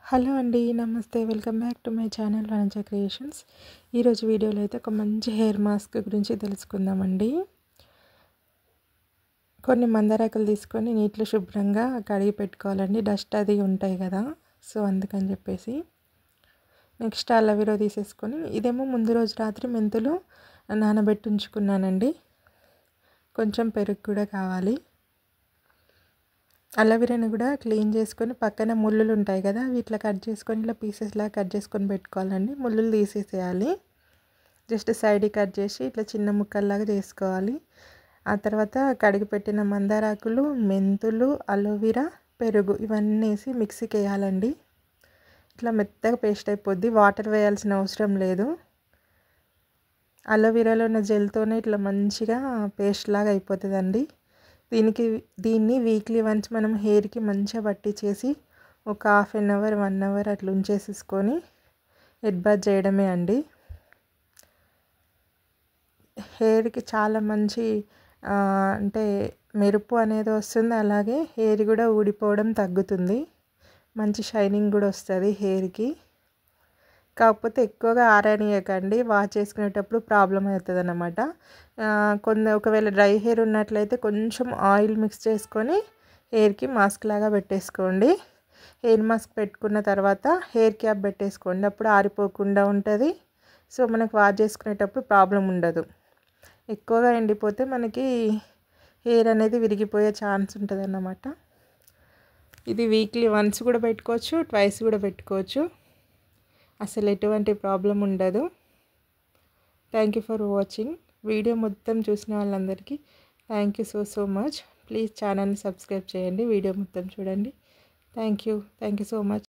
Hello అండి. నమస్తే. Welcome back to my channel Vanaja creations. ఈరోజు వీడియోలో అయితే ఒక మంచి హెయిర్ మాస్క్ గురించి తెలుసుకుందామండి. కొన్ని మందారాకులు తీసుకొని నీటిలో శుభ్రంగా కడిగి పెట్టుకోవాలండి. డస్ట్ అది ఉంటాయి కదా, సో అందుకని చెప్పేసి. నెక్స్ట్ అలోవెరా తీసేసుకొని, ఇదేమో ముందు రోజు రాత్రి మెంతులు నానబెట్టి ఉంచుకున్నానండి. కొంచెం పెరుగు కూడా కావాలి. అలోవెరాని కూడా క్లీన్ చేసుకొని పక్కన ముళ్ళులు ఉంటాయి కదా, వీటిలో కట్ చేసుకొని ఇలా పీసెస్లా కట్ చేసుకొని పెట్టుకోవాలండి. ముళ్ళులు తీసేసేయాలి. జస్ట్ సైడ్కి కట్ చేసి ఇట్లా చిన్న ముక్కల్లాగా చేసుకోవాలి. ఆ తర్వాత కడిగి పెట్టిన మందారాకులు, మెంతులు, అలోవెరా, పెరుగు ఇవన్నీ వేసి మిక్సీకి వేయాలండి. ఇట్లా మెత్తగా పేస్ట్ అయిపోద్ది. వాటర్ వేయాల్సిన అవసరం లేదు. అలోవెరాలో ఉన్న జెల్తోనే ఇట్లా మంచిగా పేస్ట్ లాగా అయిపోతుందండి. దీన్ని వీక్లీ వన్స్ మనం హెయిర్కి మంచిగా పట్టించేసి ఒక ½ an hour 1 hour అట్లా ఉంచేసేసుకొని హెడ్ బాత్ చేయడమే అండి. హెయిర్కి చాలా మంచి అంటే మెరుపు అనేది వస్తుంది. అలాగే హెయిర్ కూడా ఊడిపోవడం తగ్గుతుంది. మంచి షైనింగ్ కూడా వస్తుంది హెయిర్కి. కాకపోతే ఎక్కువగా ఆరనీయకండి, వాష్ చేసుకునేటప్పుడు ప్రాబ్లం అవుతుంది అన్నమాట. ఒకవేళ డ్రై హెయిర్ ఉన్నట్లయితే కొంచెం ఆయిల్ మిక్స్ చేసుకొని హెయిర్కి మాస్క్ లాగా పెట్టేసుకోండి. హెయిర్ మాస్క్ పెట్టుకున్న తర్వాత హెయిర్ క్యాప్ పెట్టేసుకోండి, అప్పుడు ఆరిపోకుండా ఉంటుంది. సో మనకు వాష్ చేసుకునేటప్పుడు ప్రాబ్లం ఉండదు. ఎక్కువగా ఎండిపోతే మనకి హెయిర్ అనేది విరిగిపోయే ఛాన్స్ ఉంటుంది అన్నమాట. ఇది వీక్లీ వన్స్ కూడా పెట్టుకోవచ్చు, ట్వైస్ కూడా పెట్టుకోవచ్చు. అసలు ఎటువంటి ప్రాబ్లం ఉండదు. Thank you for watching. Video మొత్తం చూసిన వాళ్ళందరికీ thank you so much. Please ఛానల్ని సబ్స్క్రైబ్ చేయండి, వీడియో మొత్తం చూడండి. Thank you so much.